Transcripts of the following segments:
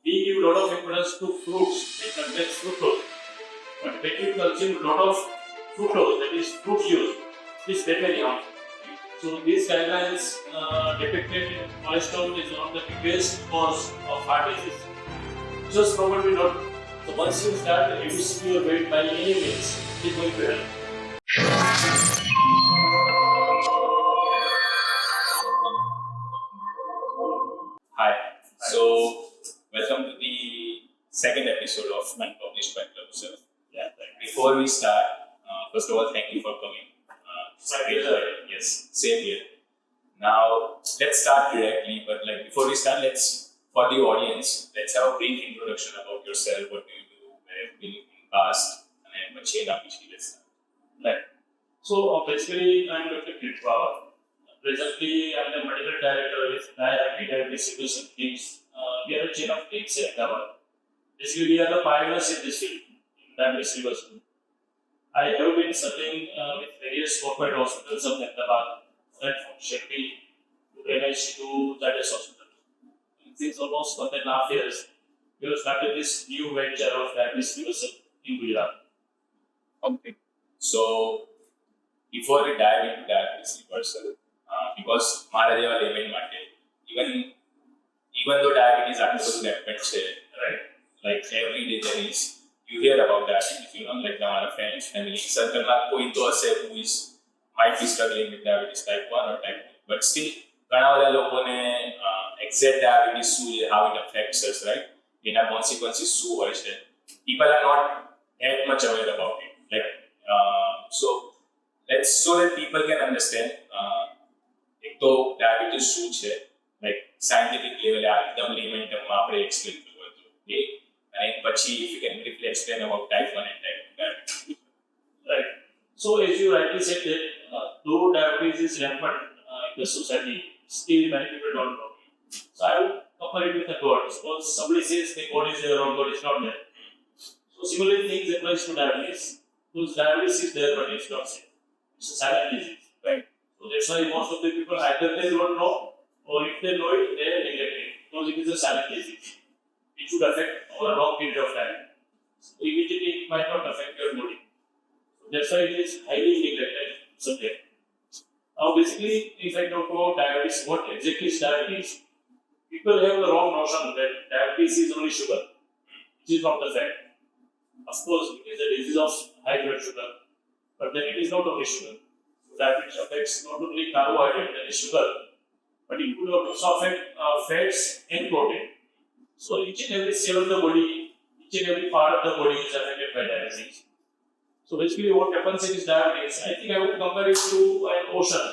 we give a lot of importance to fruits that contain fructose. But when you consume a lot of fructose, that is fruit juice, it is very harmful. So these guidelines depicted cholesterol is one of the biggest cause of heart disease. Just probably not. So once you start reducing your weight by any means, it is going to help. Hi. So, welcome to the second episode of Unpublished by Club Self. Yeah. Before we start, first of all, thank you for coming. Yes, same here. Now, let's start directly. But before we start, for the audience, let's have a brief introduction about yourself. What do you do? Where have you been in the past? And let's start. Right. So basically, I'm Dr. Kirit Kubavat. Presently, I'm the medical director with diabetes teams. We are a chain of clinics at Kubawat. Basically, we are the pioneers in this field, in diabetes reversal. I have been serving with various corporate hospitals of Ahmedabad, right from Sheffield to NIC to Zydus Hospital. Since almost 1.5 years, we have started this new venture of diabetes reversal in Gujarat. Okay. So, before we dive into diabetes reversal, because મારા જેવા લેમેન માટે even though diabetes આટલું બધું rampant છે, right? Like every day there is, you hear about diabetes, like તમારા friends, family circle માં કોઈ તો હશે who might be struggling with diabetes type 1 or type 2, but still ઘણા બધા લોકોને exact diabetes શું છે, how it affects us, right? એના consequences શું હોય છે, people are not that much aware about it. So let's so that people can understand એક તો ડાયાબિટીસ શું છે, સાયન્ટિફિક લેવલે એકદમ લેમેન ટર્મમાં આપણે એક્સપ્લેન કરવું હતું એ, અને પછી if you can briefly explain about type 1 and type 2 diabetes. Right. So as you rightly said that though diabetes is rampant in the society, still many people don't know. So I would compare it with a God. Suppose somebody says the God is there or God is not there. So similar things applies to diabetes. Because diabetes is there but it's not there. It's a silent disease, right? So that's why most of the people either they don't know, or if they know it, they neglect it. Because it is a silent disease. It should affect over a long period of time. So immediately it might not affect your body. So that's why it is highly neglected subject. Now basically, if I talk about diabetes, what exactly is diabetes? People have the wrong notion that diabetes is only sugar, which is not the fact. Of course, it is a disease of high blood sugar, but then it is not only sugar. Diabetes affects not only carbohydrate, that is sugar, but it could also affect fats and protein. So each and every cell of the body, each and every part of the body is affected by diabetes. So basically what happens in this diabetes, I think I would compare it to an ocean.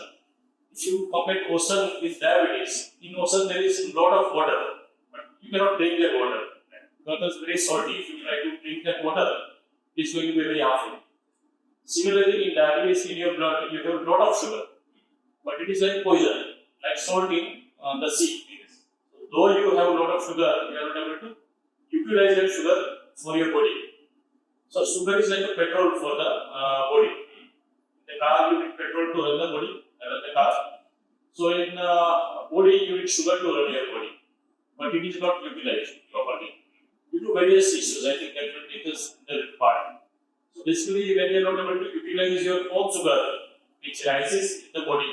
If you compare ocean with diabetes, in ocean there is a lot of water, but you cannot drink that water. Because it's very salty. If you try to drink that water, it's going to be very harmful. Similarly, in diabetes, in your blood, you have a lot of sugar, but it is like poison, like salt in the sea. So, though you have a lot of sugar, you are not able to utilize that sugar for your body. So, sugar is like a petrol for the body. In the car, you need petrol to run the body, run the car. So, in body, you need sugar to run your body, but it is not utilized properly due to various issues. I think that will take us the part. So basically, when you are not able to utilize your own sugar, which rises in the body,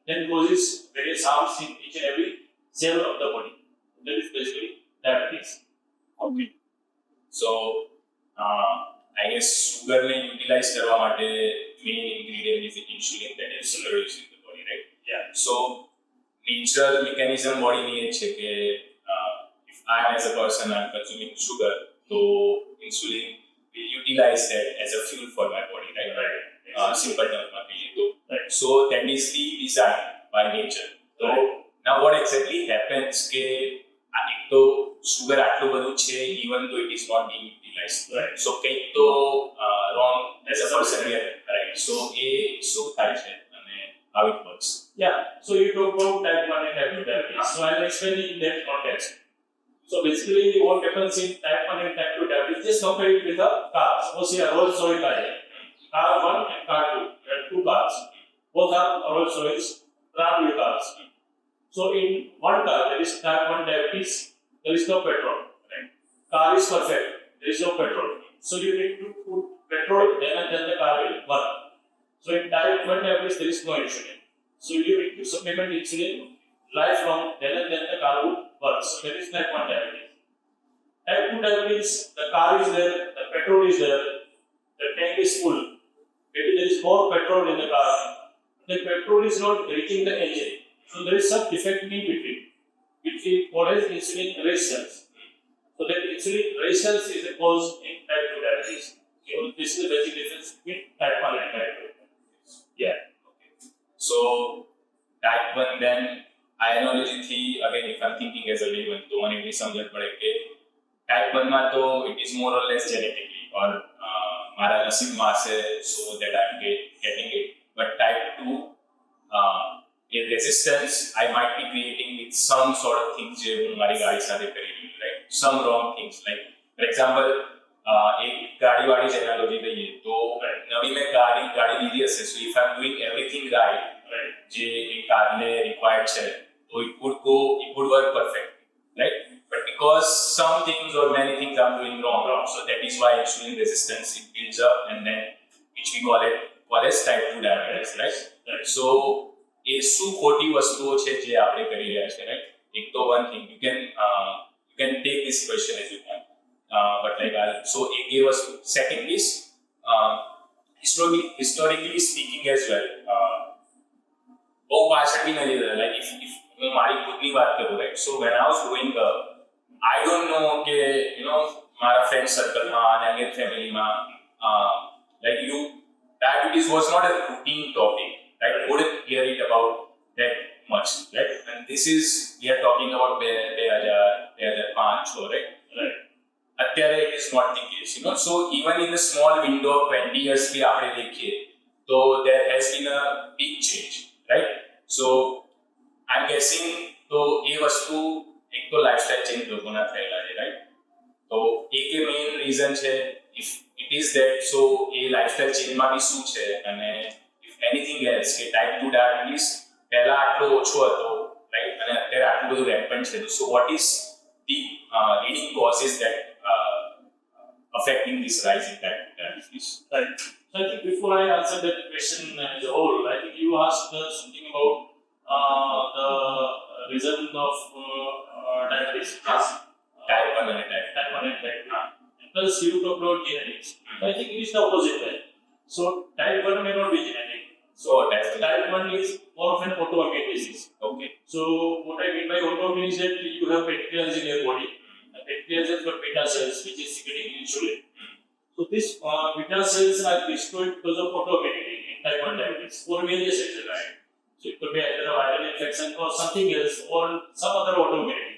then causes various harms in each and every cell of the body. That is basically diabetes. Okay. So, I guess sugar ne utilize કરવા માટે main ingredient is the insulin that is produced in the body, right? Yeah. So, natural mechanism body ની એ છે કે if I as a person am consuming sugar, so insulin will utilize that as a fuel for my body, right? Right. Simple term Right. So that is the design by nature. So now what exactly happens કે એક તો sugar આટલું બધું છે even though it is not being utilized. Right. So કંઈક તો wrong as a person here, right? So એ શું થાય છે અને how it works? Yeah. So you talk about type 1 and type 2 diabetes. So I'll explain in that context. So basically, what happens in type 1 and type 2 diabetes, just compare it with a car. Suppose here Rolls Royce car, car 1 and car 2. There are two cars. Both are Rolls Royce brand new cars. So in one car, there is type 1 diabetes, there is no petrol. Right? car is perfect, there is no petrol. So you need to put petrol, then the car will work. So in type 1 diabetes, there is no insulin. So you need to supplement insulin lifelong, then the car will work. So there is type 1 diabetes. Type 2 diabetes, the car is there, the petrol is there, the tank is full. Maybe there is more petrol in the car. The petrol is not reaching the engine. So there is some defect in between. Which is called as insulin resistance. So that insulin resistance is a cause in type 2 diabetes. So this is the basic difference between type 1 and type 2. Yeah. Okay. So type 1 then analogy थी again if I'm thinking as a layman तो મને એ સમજણ પડે કે type 1 માં તો it is more or less genetically or મારા નસીબમાં હશે so that I'm getting it but type 2 a resistance I might be creating with some sort of things જે હું મારી ગાડી સાથે કરી રહ્યું right some wrong things like for example एक गाड़ी वाली एनालॉजी लઈએ तो नवी में गाड़ी લીધી હશે so if I'm doing everything right જે એક કારને required છે so it would work perfect right but because some things or many things I'm doing wrong so that is why insulin resistance it builds up and then which we call as type 2 diabetes right so એ શું ખોટી વસ્તુઓ છે જે આપણે કરી રહ્યા છે right એક તો one thing you can take this question as you can but like so એ વસ્તુ second is historically speaking as well બહુ પાછળ બી નથી થતા like if હું મારી ખુદની વાત કરું right so when I was growing up I don't know કે you know મારા friend circle માં અને again family માં like diabetes was not a routine topic right wouldn't hear it about that much right and this is we are talking about 2005 so right અત્યારે it is not the case you know so even in a small window of 20 years भी આપણે देखिए तो there has been a big change right so I'm guessing तो ये वस्तु एक तो लाइफस्टाइल चेंज लोगों ना थયેલા છે right तो एक मेन रीजन છે if it is that so ये लाइफस्टाइल चेंज માં भी શું છે અને if anything else કે type 2 diabetes પહેલા આટલો ઓછો હતો right અને અત્યારે આટલું બધું rampant છે so what is the leading causes that affecting this rise in type 2 diabetes Right. So I think before I answer that question as a whole, I think you asked something about the reason of diabetes. Yes. type 1 and Type 1 and type 2. Plus you talked about genetics. So I think it is the opposite way. So type 1 may not be genetic. so Type 1 is more of an autoimmune disease. okay So what I mean by autoimmune is that you have pancreas in your body. Pancreas has got beta cells which is secreting insulin. So these beta cells are destroyed because of autoimmunity in type 1 diabetes for various reasons, right? So it could be either a viral infection or something else or some other autoimmunity.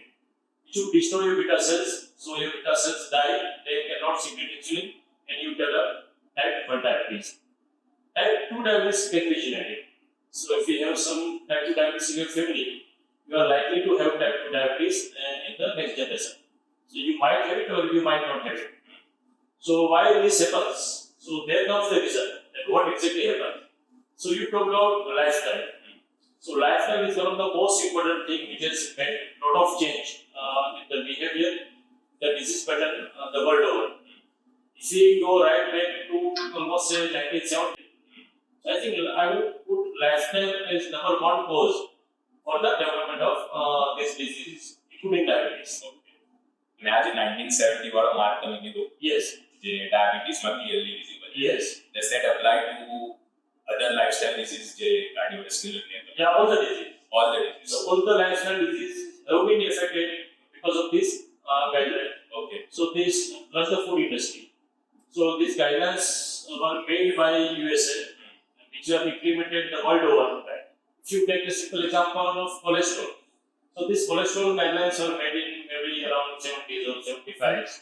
You destroy your beta cells, so your beta cells die, they cannot secrete insulin and you develop type 1 diabetes. Type 2 diabetes can be genetic. So if you have some type 2 diabetes in your family, you are likely to have type 2 diabetes in the next generation. So you might have it or you might not have it. So why this happens? So there comes the reason that what exactly happens. So you talked about lifestyle. So lifestyle is one of the most important thing which has made a lot of change in the behavior, the disease pattern the world over. If we go right back to almost say 1970, so I think I would put lifestyle as number one cause for the development of this disease, including diabetes. મેં આજે 1970 વાળો mark તમે કીધું Yes. જે diabetes માં clearly visible Yes. does that apply to other lifestyle diseases જે cardiovascular ને Yeah, all the disease. all the diseases So all the lifestyle diseases have been affected because of this guideline. okay So this plus the food industry. So these guidelines were made by USA, which are implemented the world over. Right? If you take a simple example of cholesterol, so these cholesterol guidelines were made in maybe around 70s or 75s.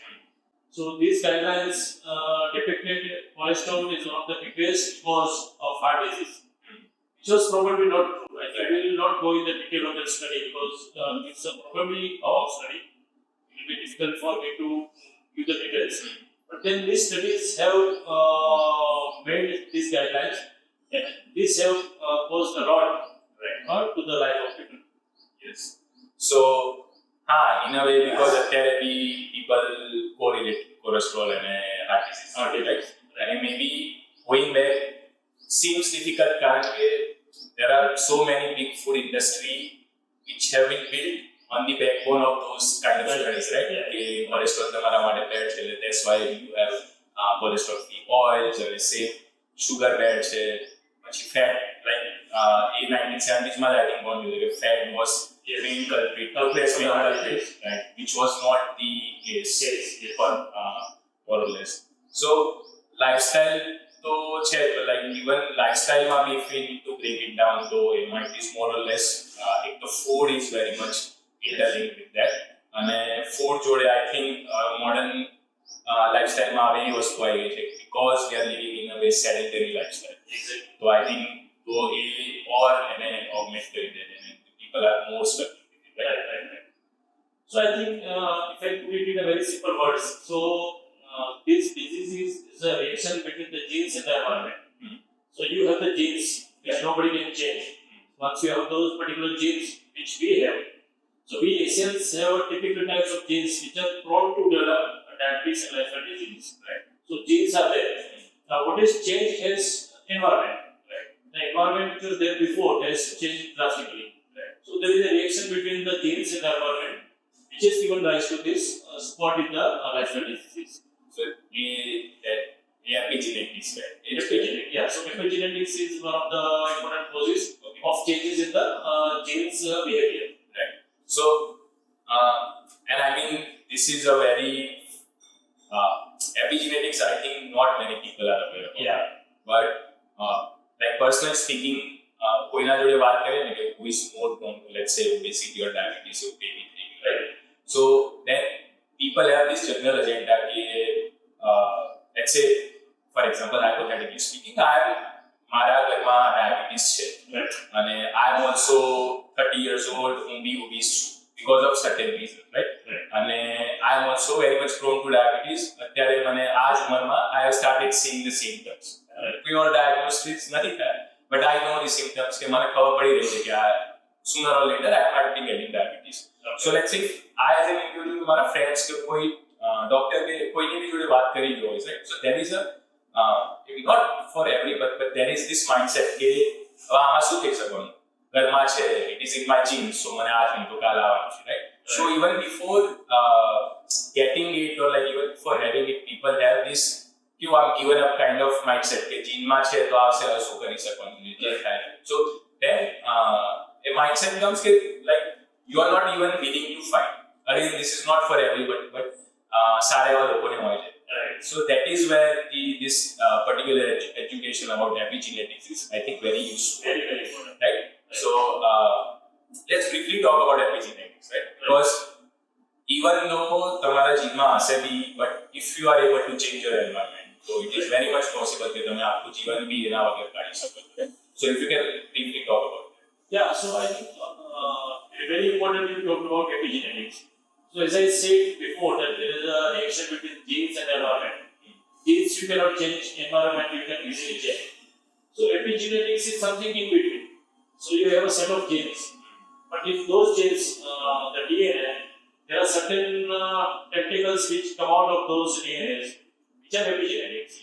So these guidelines depicted cholesterol is one of the biggest cause of heart disease. Which was probably not true. I will not go in the detail of that study because it's probably our study. It will be difficult for me to give the details. But then these studies have made these guidelines and these have caused a lot to the life of people. yes so in a way, because અત્યારે બી people correlate cholesterol and heart disease, right? And maybe going back seems difficult કારણ કે there are so many big food industry which have been built on the backbone of those kind of studies, right? કે cholesterol તમારા માટે bad છે, that's why you have cholesterol free oils, or say sugar bad છે, પછી fat, like in 1970s માં I think one fat was the main culprit, right? Which was not the case, more or less. So lifestyle तो છે, like even lifestyle માં if we need to break it down, though it might be more or less like the food is very much interlinked with that, અને food જોડે I think modern lifestyle માં આવી વસ્તુ આવી ગઈ છે because we are living in a very sedentary lifestyle. So I think તો એ or એને augment કરી દે છે, people are more stuck with it, right? So I think if I put it in a very simple words, so this disease is a reaction between the genes and the environment. So you have the genes which nobody can change. Once you have those particular genes which we have, so we Asians have typical types of genes which are prone to develop diabetes and lifestyle disease. Right? So genes are there. Now what is changed is environment. Right? The environment which was there before has changed drastically. Right? So there is a reaction between the genes and the environment which has given rise to this spot in the lifestyle disease. So epigenetics, right? Epigenetics, yeah. So epigenetics is one of the important causes of changes in the genes behavior. Right. So, and I mean, this is a very epigenetics. I think not many people are aware of. Yeah. But like personally speaking, કોઈના જોડે વાત કરે ને કે who is more prone to, let's say, obesity or diabetes or anything, right? So then people have this general agenda कि let's say, for example, hypothetically speaking, મારા ઘરમાં diabetes છે, અને I am also 30 years old, હું બી obese છું because of certain reasons, right? અને I am also very much prone to diabetes. અત્યારે મને આ જ ઉંમરમાં I have started seeing the symptoms. Pure diagnosis નથી થયા, but I know the symptoms કે મને ખબર પડી રહી છે કે sooner or later I might be getting diabetes. So let's say I as an individual, મારા friends કે કોઈ doctor કે કોઈની બી જોડે વાત કરી ગયો હોય, right? So there is a not for every, but there is this mindset કે હવે આમાં શું થઈ શકવાનું, ઘરમાં છે, it is in my genes, so મને આજ નહીં તો કાલ આવવાનું છે, right? So even before getting it, or like even before having it, people have this you are given up kind of mindset કે જીનમાં છે તો આવશે, હવે શું કરી શકવાનું જે થાય. So then a mindset comes કે like you are not even willing to fight. Again, this is not for everybody, but સારા એવા લોકોને હોય છે. So that is where this particular education about epigenetics is, I think, very useful. Very, very important. Right? So let's briefly talk about epigenetics, right? Because even though તમારા જીનમાં હશે બી, but if you are able to change your environment, so it is very much possible કે તમે આખું જીવન બી એના વગર કાઢી શકો. So if you can briefly talk about it. Yeah, so I think very important you talked about epigenetics. So as I said before, that there is a reaction between genes and environment. Genes you cannot change, environment you can easily change. So epigenetics is something in between. So you have a set of genes, but if those genes, the DNA, there are certain tentacles which come out of those DNAs, which are epigenetics.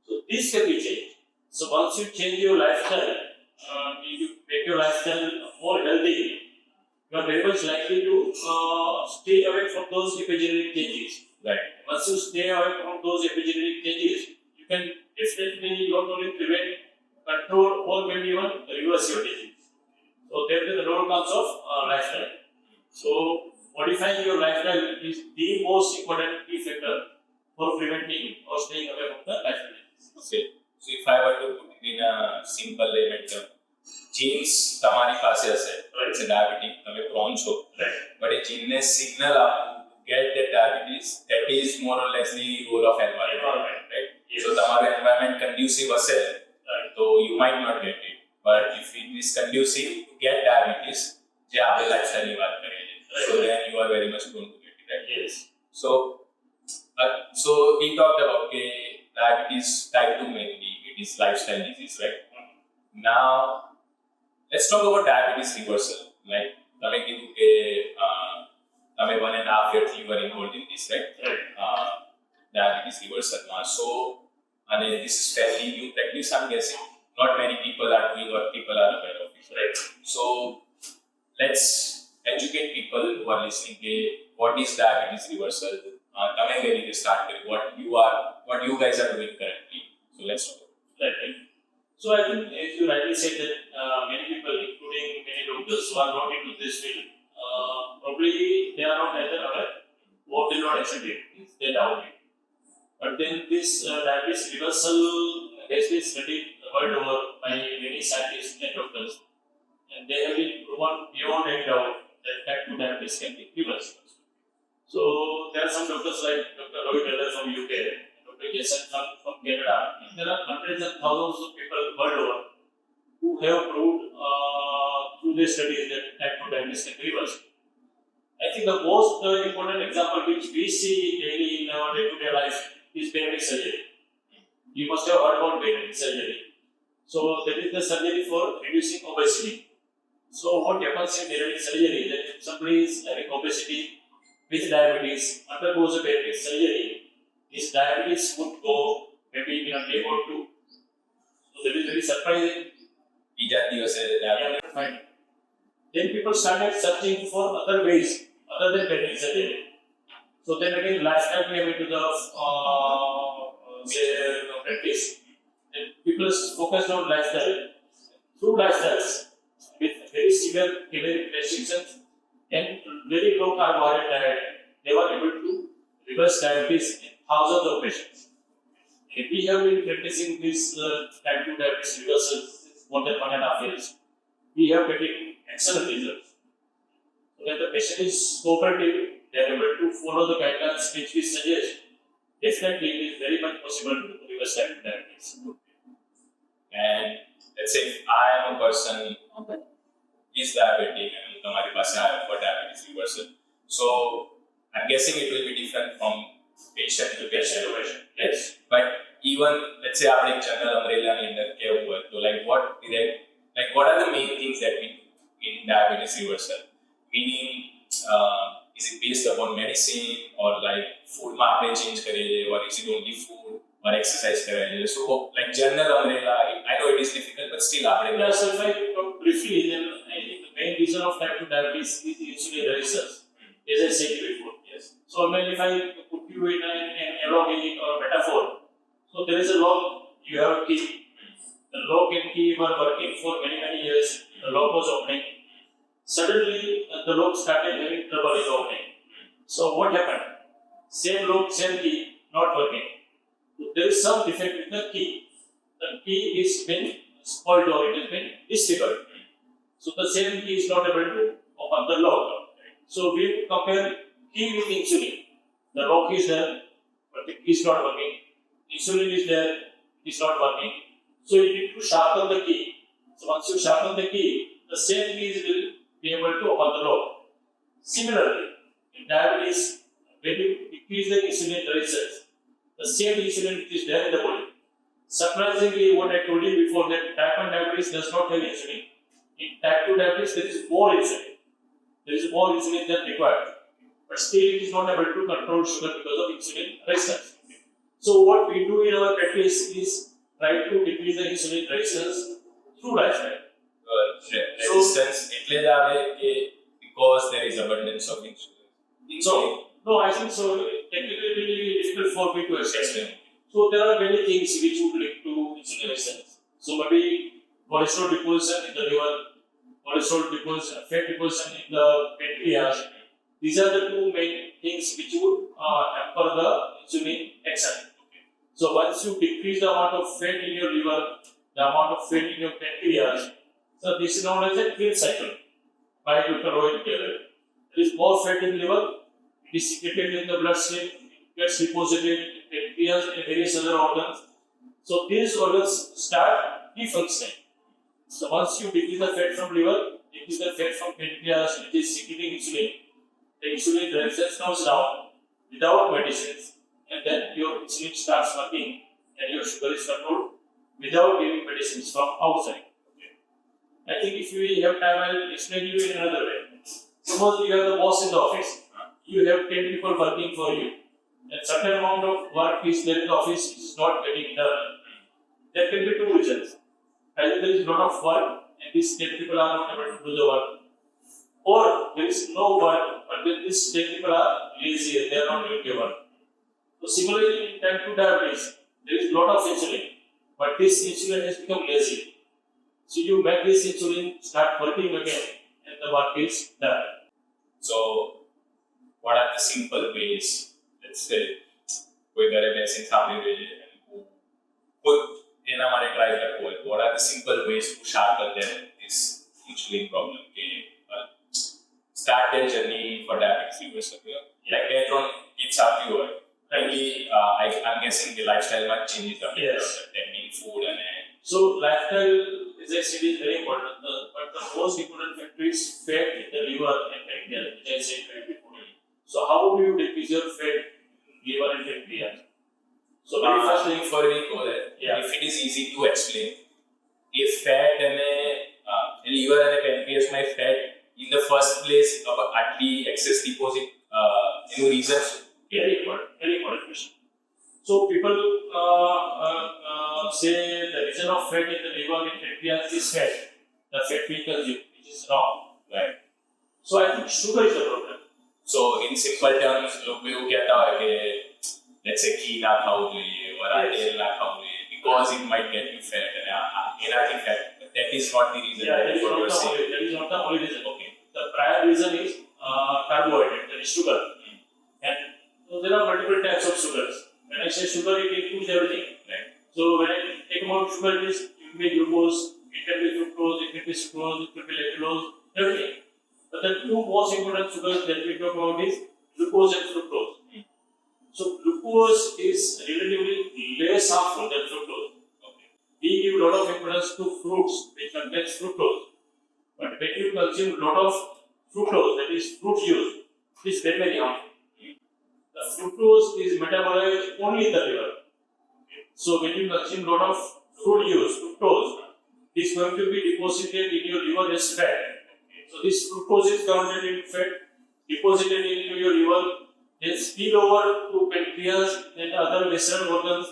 So this can be changed. So once you change your lifestyle, you make your lifestyle more healthy, you are very much likely to stay away from those epigenetic changes. Right. Once you stay away from those epigenetic changes, you can definitely not only prevent, control, or maybe even reverse your disease. So there is the role comes of lifestyle. So modifying your lifestyle is the most important key factor for preventing or staying away from the lifestyle disease. Okay. So if I were to put it in a simple layman term, genes તમારી પાસે હશે, it's a diabetic, તમે prone છો, but a gene ને signal આપવું get that diabetes, that is more or less the role of environment, right? Yes. So તમારું environment conducive હશે, so you might not get it, but if it is conducive to get diabetes, જે આપણે lifestyle ની વાત કરીએ છીએ, so then you are very much prone to get it, right? Yes. So we talked about diabetes type 2 mainly, it is lifestyle disease, right? Now let's talk about diabetes reversal. Like તમે કીધું કે તમે 1.5 year થી you were involved in this, right? Right. Diabetes reversal માં. So, and this is fairly new practice, I'm guessing. Not many people are doing or people are aware of it, right? So, let's educate people who are listening. What is diabetes reversal? તમે કઈ રીતે start કર્યું? What you guys are doing currently? So, let's talk. Right. So I think, as you rightly said, that many people, including many doctors who are not into this field, probably they are not either aware or they not accept it. They doubt it. But then this diabetes reversal has been studied world over by many scientists and doctors, and they have been proven beyond any doubt that type 2 diabetes can be reversed. So there are some doctors like Dr. Rohit Elder from UK, Dr. Jason from Canada, and there are hundreds and thousands of people world over who have proved through their studies that type 2 diabetes can be reversed. I think the most important example which we see daily in our day-to-day life is bariatric surgery. You must have heard about bariatric surgery. So that is the surgery for reducing obesity. So what happens in bariatric surgery is that if somebody is having obesity with diabetes, undergoes a bariatric surgery, his diabetes would go maybe in a day or two. So that is very surprising. બીજા દિવસે diabetes. Fine. Then people started searching for other ways other than bariatric surgery. So then again, lifestyle came into the practice. And people focused on lifestyle. Through lifestyles, with very severe caloric restrictions and very low carbohydrate diet, they were able to reverse diabetes in thousands of patients. And we have been practicing this type 2 diabetes reversal since more than 1.5 years. We have getting excellent results. So when the patient is cooperative, they are able to follow the guidelines which we suggest. Definitely, it is very much possible to reverse type 2 diabetes. And let's say if I am a person who is diabetic and તમારી પાસે આવ્યો for diabetes reversal, so I'm guessing it will be different from patient to patient. Yes. But even let's say આપણે એક general umbrella ની અંદર કહેવું હોય તો what are the main things that we do in diabetes reversal? Meaning, is it based upon medicine or like food માં આપણે change કરીએ or is it only food or exercise कराएंगे? So like general umbrella, I know it is difficult but still આપણે Yeah, so if I talk briefly, then I think the main reason of type 2 diabetes is insulin resistance, as I said before. yes. So if I put you in an analogy or metaphor, so there is a lock, you have a key. The lock and key were working for many years. The lock was opening. Suddenly, the lock started having trouble in opening. So what happened? Same lock, same key, not working. So there is some defect with the key. The key is been spoiled or it has been disfigured. So the same key is not able to open the lock. So we compare key with insulin. The lock is there, but the key is not working. Insulin is there, it is not working. So you need to sharpen the key. So once you sharpen the key, the same keys will be able to open the lock. Similarly, in diabetes, when you decrease the insulin resistance, the same insulin which is there in the body. Surprisingly, what I told you before, that type 1 diabetes does not have insulin. In type 2 diabetes, there is more insulin. There is more insulin than required. But still, it is not able to control sugar because of insulin resistance. So, what we do in our practice is try to decrease the insulin resistance through lifestyle. Resistance એટલે જ આવે કે because there is abundance of insulin. No, I think so. Technically, it will be difficult for me to explain. So there are many things which would lead to insulin resistance. So maybe cholesterol deposition in the liver, cholesterol deposition, fat deposition in the pancreas. These are the two main things which would hamper the insulin action. So once you decrease the amount of fat in your liver, the amount of fat in your pancreas, so this is known as a Kirit cycle by Dr. Rohit Elder. There is more fat in liver, it is secreted in the bloodstream, it gets deposited in pancreas and various other organs. So these organs start defunctioning. So once you decrease the fat from liver, decrease the fat from pancreas, which is secreting insulin, the insulin resistance comes down without medicines, and then your insulin starts working and your sugar is controlled without giving medicines from outside. Okay. I think if we have time, I will explain you in another way. Suppose you have the boss in the office. you have 10 people working for you, and certain amount of work is there in the office is not getting done. There can be two reasons. Either there is a lot of work and these 10 people are not able to do the work, or there is no work but then these 10 people are lazy and they are not doing the work. So similarly in type 2 diabetes, there is a lot of insulin, but this insulin has become lazy. So you make this insulin start working again and the work is done. So, what are the simple ways? Let's say, कोई घरे basic सामने भेजे, खुद एना मारे try करते हैं. What are the simple ways to tackle this insulin problem? Start their journey for diabetes reversal. Like later on, it's up to you. Mainly, I'm guessing the lifestyle might change the technique, food, and so lifestyle, as I said, is very important. But the most important factor is fat in the liver and pancreas, which I said before. So how do you decrease your fat in liver and pancreas? So very first thing for me, if it is easy to explain, if fat and liver and pancreas my fat in the first place, at the excess deposit, any reasons? Very important question. So people say the reason of fat in the liver and pancreas is fat, the fat we consume, which is wrong, right? So I think sugar is the problem. So in simple terms, लोग भी वो कहता है कि let's say घी ना खाओ જોઈએ और तेल ना खाओ જોઈએ because it might get you fat and energy fat. But that is not the reason. Yeah, that is not the only reason. Okay. The prior reason is carbohydrate, that is sugar. And so there are multiple types of sugars. When I say sugar, it includes everything. Right? So when I take about sugar, it can be glucose, it can be fructose, it can be sucrose, it can be lactose, everything. But the two most important sugars that we talk about is glucose and fructose. So glucose is relatively less harmful than fructose. Okay. We give a lot of importance to fruits which contains fructose. But when you consume a lot of fructose, that is fruit juice, it is very harmful. The fructose is metabolized only in the liver. So when you consume a lot of fruit juice, fructose, it is going to be deposited in your liver as fat. So this fructose is converted into fat, deposited into your liver, then spill over to pancreas and other vessel organs,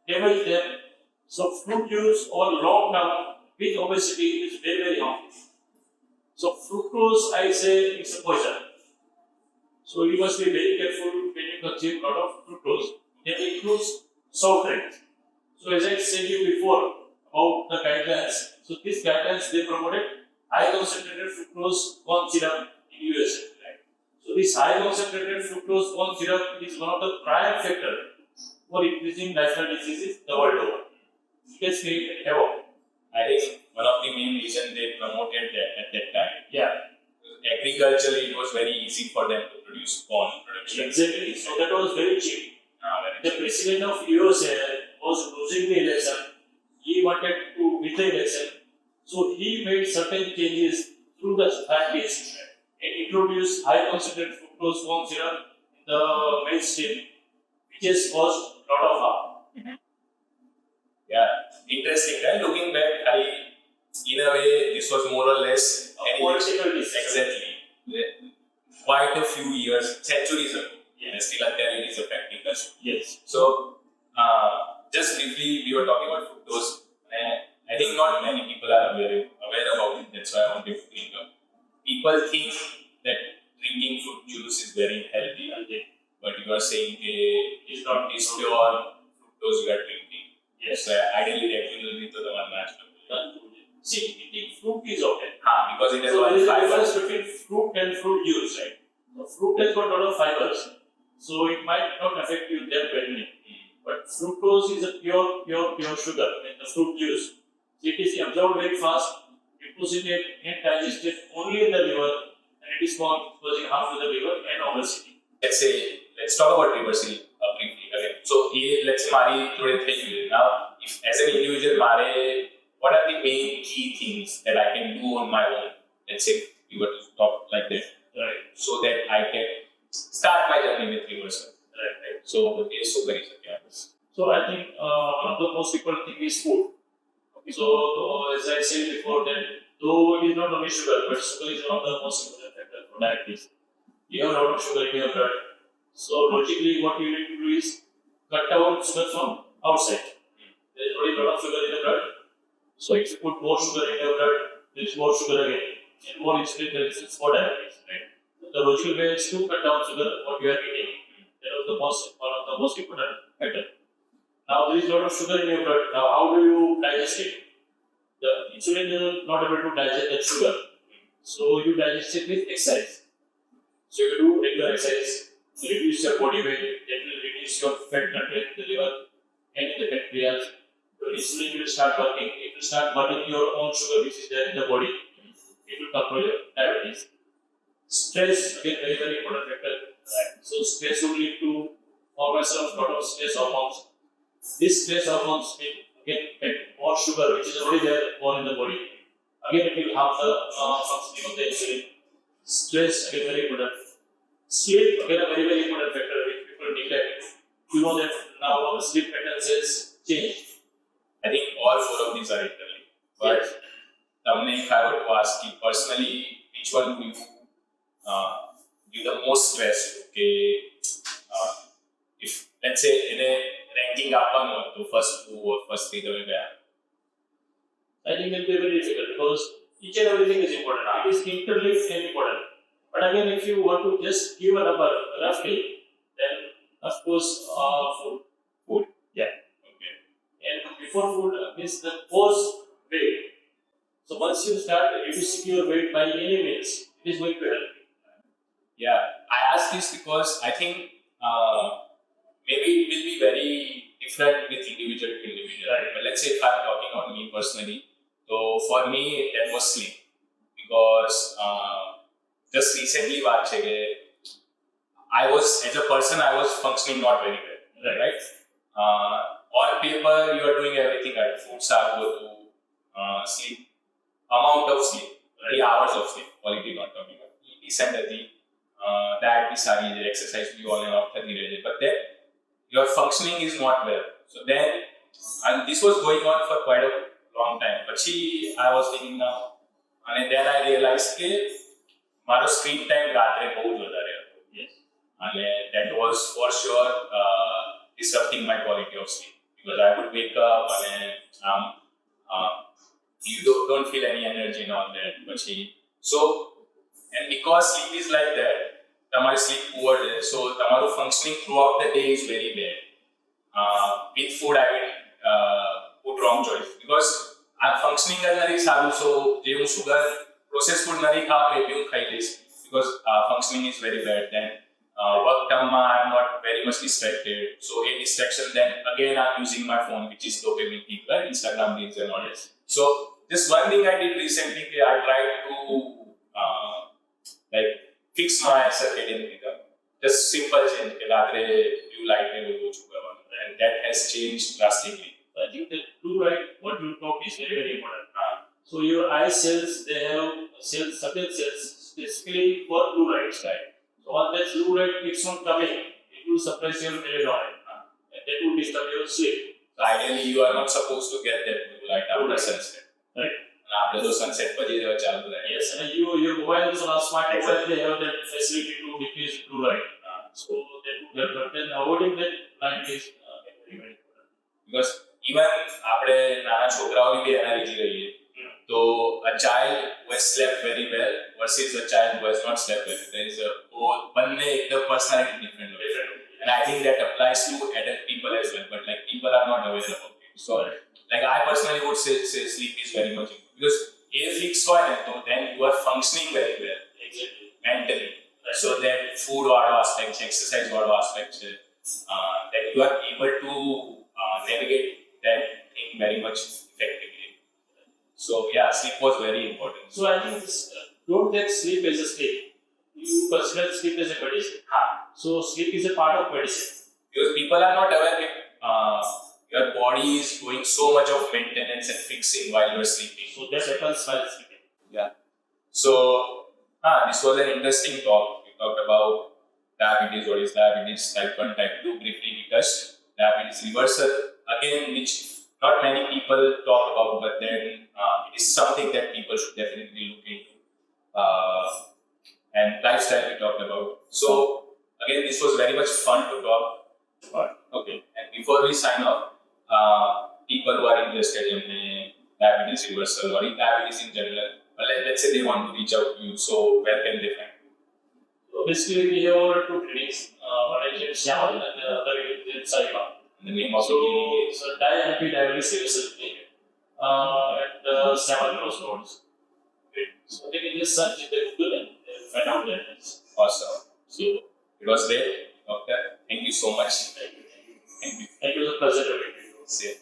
damage them. So fruit juice or long term with obesity is very harmful. So fructose, I say, it's a poison. So you must be very careful when you consume a lot of fructose. That includes soft drinks. So as I said you before about the guidelines, so these guidelines they promoted high concentrated fructose corn syrup in USA. Right? So this high concentrated fructose corn syrup is one of the prime factors for increasing lifestyle diseases the world over. It has created havoc. I think one of the main reasons they promoted that at that time. Yeah. Agriculturally, it was very easy for them to produce corn production. Exactly. So that was very cheap. The president of USA was losing the election. He wanted to win the election. So he made certain changes through the scientists and introduced high concentrated fructose corn syrup in the mainstream, which has caused a lot of harm. Yeah, interesting. Right? Looking back, in a way, this was more or less a political decision. Exactly. Quite a few years, centuries ago. And still it is affecting us. Yes. So, just briefly, we were talking about fructose. I think not many people are aware about it. That's why I wanted to bring up. People think that drinking fruit juice is very healthy, but you are saying it's not pure fructose you are drinking. Yes. So ideally, regularly to the one match. See, eating fruit is okay. Because it has so there is a fiber. difference between fruit and fruit juice, right? So fruit has got a lot of fibers, so it might not affect you that badly. But fructose is a pure sugar in the fruit juice. So it is absorbed very fast, deposited and digested only in the liver, and it is causing harm to the liver and obesity. Let's talk about reversal briefly again. So let's say now, if as an individual, what are the main key things that I can do on my own? Let's say we were to talk like that, right? So that I can start my journey with reversal. Right. So So I think one of the most important thing is food. Okay. So as I said before that though it is not only sugar, but sugar is one of the most important factors for diabetes. you have a lot of sugar in your blood. So logically, what you need to do is cut down sugar from outside. There is already a lot of sugar in the blood. So if you put more sugar in your blood, there is more sugar again. And more insulin resistance for diabetes. Right? The logical way is to cut down sugar what you are eating. That was the one of the most important factor. Now there is a lot of sugar in your blood. Now how do you digest it? The insulin is not able to digest that sugar. So you digest it with exercise. So you do regular exercise, reduce your body weight, that will reduce your fat content in the liver and in the pancreas. Your insulin will start working. It will start burning your own sugar which is there in the body. It will control your diabetes. Stress, again, very, very important factor. Right. So stress will lead to formation of lot of stress hormones. These stress hormones will again get more sugar which is already there more in the body. Again, it will harm the functioning of the insulin. Stress, again, very important. Sleep, again, a very, very important factor which people neglect. You know that now our sleep patterns has changed. I think all four of these are interlinked. But if I were to ask you personally, which one do you give the most stress? Okay, if let's say in a ranking up to first two or first three, I think it will be very difficult because each and everything is important. It is interlinked and important. But again, if you want to just give a number roughly, then of course, food. Food? Yeah. Okay. And before food means the post weight. So once you start reducing your weight by any means, it is going to help. Yeah, I ask this because I think maybe it will be very different with individual to individual. Right. But let's say if I'm talking on me personally, so for me that was sleep because just recently I was as a person I was functioning not very well. Right? On paper you are doing everything right. Foods are go to sleep, amount of sleep, 3 hours of sleep, quality not talking about. Decent that भी सारी exercise भी all and off करती रहे, but then your functioning is not well. So then, and this was going on for quite a long time. But I was thinking now, and then I realized that my screen time रात्रे बहुत ज़्यादा रहा. Yes. And that was for sure disrupting my quality of sleep because I would wake up and you don't feel any energy and all that. But so. And because sleep is like that, તમારી sleep poor there, so તમારું functioning throughout the day is very bad. With food, I will put wrong choice because I'm functioning as a સારું, so જે હું sugar processed food નથી ખાવ એ બી હું ખાઈ લઈશ because functioning is very bad. Then work term I'm not very much distracted, so a distraction then again I'm using my phone which is dopamine kick, right? Instagram reels and all this. So just one thing I did recently, I tried to like fix my circadian rhythm. Just simple change. Blue light will go to and that has changed drastically. I think the blue light, what you talk is very, very important. So your eye cells, they have cells, certain cells specifically for blue light. Right? So when that blue light keeps on coming, it will suppress your melatonin. And that will disturb your sleep. So ideally, you are not supposed to get that blue light after sunset. Right? After the sunset, yes, and your mobiles or smart devices, they have that facility to decrease blue light. So that would help. But then avoiding that light is very, very important. Because even આપણે નાના છોકરાઓની બી analogy લઈએ તો a child who has slept very well versus a child who has not slept well, there is a બંને એકદમ personality different. And I think that applies to adult people as well, but like people are not aware about it. So like I personally would say sleep is very much important because if fixed then you are functioning very well. Exactly. Mentally. So that food વાળો aspect, exercise વાળો aspect, that you are able to navigate that thing very much effectively. So yeah, sleep was very important. So I think don't take sleep as a sleep. You consider sleep as a medicine. So sleep is a part of medicine. Because people are not aware that your body is doing so much of maintenance and fixing while you are sleeping. So that happens while sleeping. Yeah. So this was an interesting talk. We talked about diabetes, what is diabetes, type 1, type 2, briefly we touched. Diabetes reversal, again, which not many people talk about, but then it is something that people should definitely look into. and lifestyle we talked about. So again, this was very much fun to talk. Okay, and before we sign off, people who are interested in diabetes reversal or in diabetes in general, let's say they want to reach out to you, so where can they find you? So basically, we have our two clinics. One is in Syamal and the other is in Saipan. The name of the So, clinic is so diabetes reversal clinic at Syamal Crossroads. So they can just search in the Google and find out that it's awesome. so. It was great, doctor. Thank you so much. Thank you. Thank you. Thank you. It was a pleasure to meet you. See you.